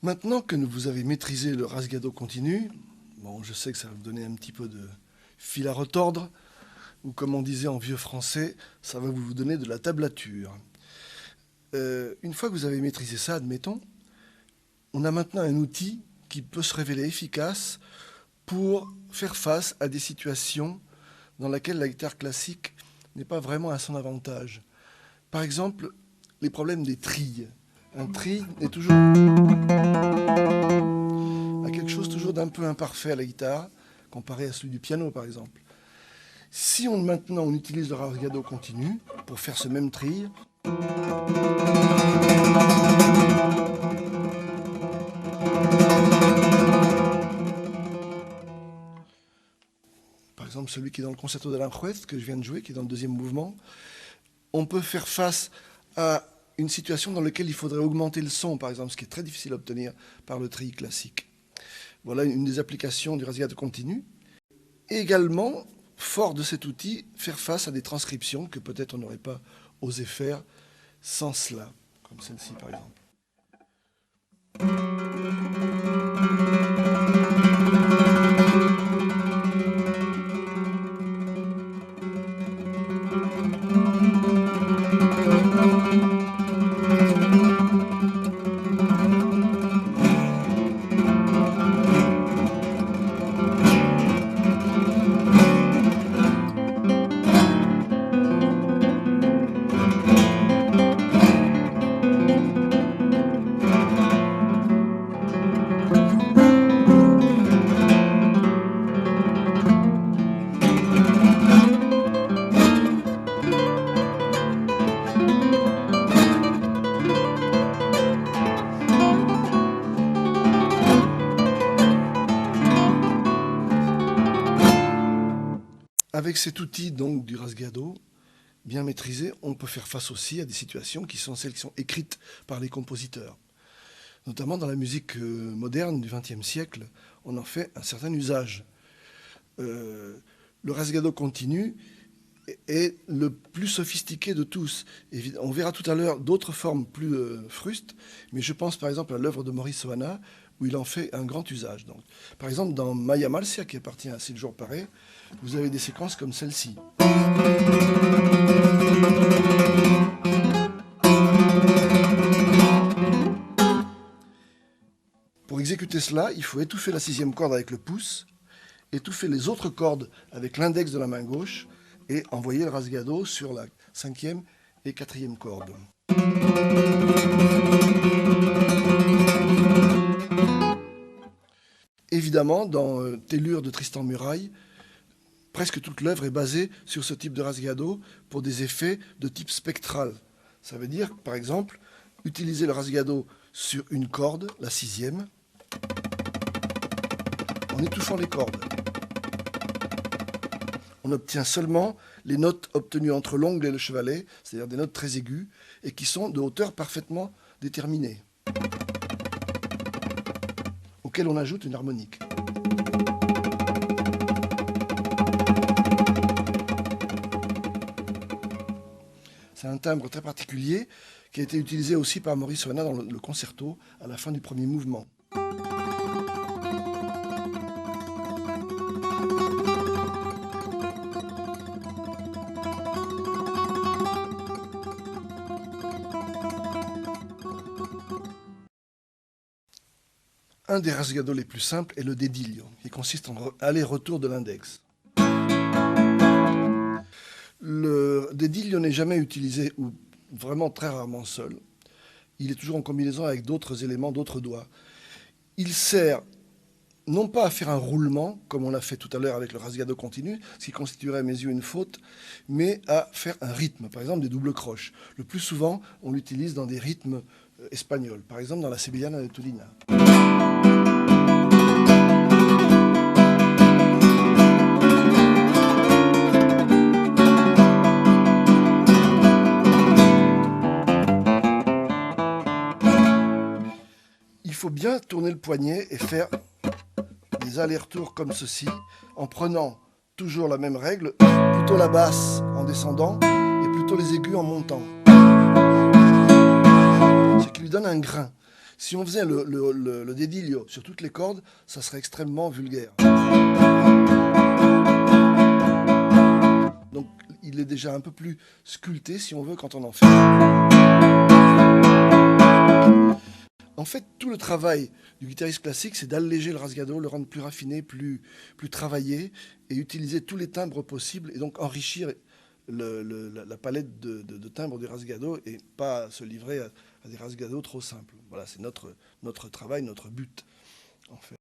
Maintenant que vous avez maîtrisé le rasgado continu, bon, je sais que ça va vous donner un petit peu de fil à retordre, ou comme on disait en vieux français, ça va vous donner de la tablature. Une fois que vous avez maîtrisé ça, admettons, on a maintenant un outil qui peut se révéler efficace pour faire face à des situations dans lesquelles la guitare classique n'est pas vraiment à son avantage. Par exemple, les problèmes des trilles. Un tri est toujours à quelque chose toujours d'un peu imparfait à la guitare, comparé à celui du piano par exemple. Si maintenant on utilise le rasgado continu pour faire ce même tri, par exemple celui qui est dans le concerto d'Aranjuez que je viens de jouer, qui est dans le deuxième mouvement, on peut faire face à une situation dans laquelle il faudrait augmenter le son, par exemple, ce qui est très difficile à obtenir par le tri classique. Voilà une des applications du rasgado continu. Et également, fort de cet outil, faire face à des transcriptions que peut-être on n'aurait pas osé faire sans cela, comme celle-ci par exemple. Avec cet outil donc du rasgado, bien maîtrisé, on peut faire face aussi à des situations qui sont celles qui sont écrites par les compositeurs. Notamment dans la musique moderne du XXe siècle, on en fait un certain usage. Le rasgado continu est le plus sophistiqué de tous. On verra tout à l'heure d'autres formes plus frustes, mais je pense par exemple à l'œuvre de Maurice Oana, où il en fait un grand usage. Donc, par exemple, dans Maya Malsia, qui appartient à Siljour Paré, vous avez des séquences comme celle-ci. Pour exécuter cela, il faut étouffer la sixième corde avec le pouce, étouffer les autres cordes avec l'index de la main gauche et envoyer le rasgado sur la cinquième et quatrième corde. Évidemment, dans Tellure de Tristan Muraille, presque toute l'œuvre est basée sur ce type de rasgado pour des effets de type spectral. Ça veut dire, par exemple, utiliser le rasgado sur une corde, la sixième, en étouffant les cordes. On obtient seulement les notes obtenues entre l'ongle et le chevalet, c'est-à-dire des notes très aiguës, et qui sont de hauteur parfaitement déterminée, auquel on ajoute une harmonique. C'est un timbre très particulier qui a été utilisé aussi par Maurice Oana dans le concerto à la fin du premier mouvement. Un des rasgados les plus simples est le dediglio, qui consiste en aller-retour de l'index. Le dediglio n'est jamais utilisé, ou vraiment très rarement seul. Il est toujours en combinaison avec d'autres éléments, d'autres doigts. Il sert non pas à faire un roulement, comme on l'a fait tout à l'heure avec le rasgado continu, ce qui constituerait à mes yeux une faute, mais à faire un rythme, par exemple des doubles croches. Le plus souvent, on l'utilise dans des rythmes espagnols, par exemple dans la Sevillana de Tudina. Il faut bien tourner le poignet et faire des allers-retours comme ceci, en prenant toujours la même règle, plutôt la basse en descendant et plutôt les aigus en montant. Ce qui lui donne un grain. Si on faisait le dédilio sur toutes les cordes, ça serait extrêmement vulgaire. Donc il est déjà un peu plus sculpté, si on veut, quand on en fait. En fait, tout le travail du guitariste classique, c'est d'alléger le rasgado, le rendre plus raffiné, plus travaillé, et utiliser tous les timbres possibles, et donc enrichir la palette de timbres du rasgado, et pas se livrer à des rasgados trop simples. Voilà, c'est notre travail, notre but, en fait.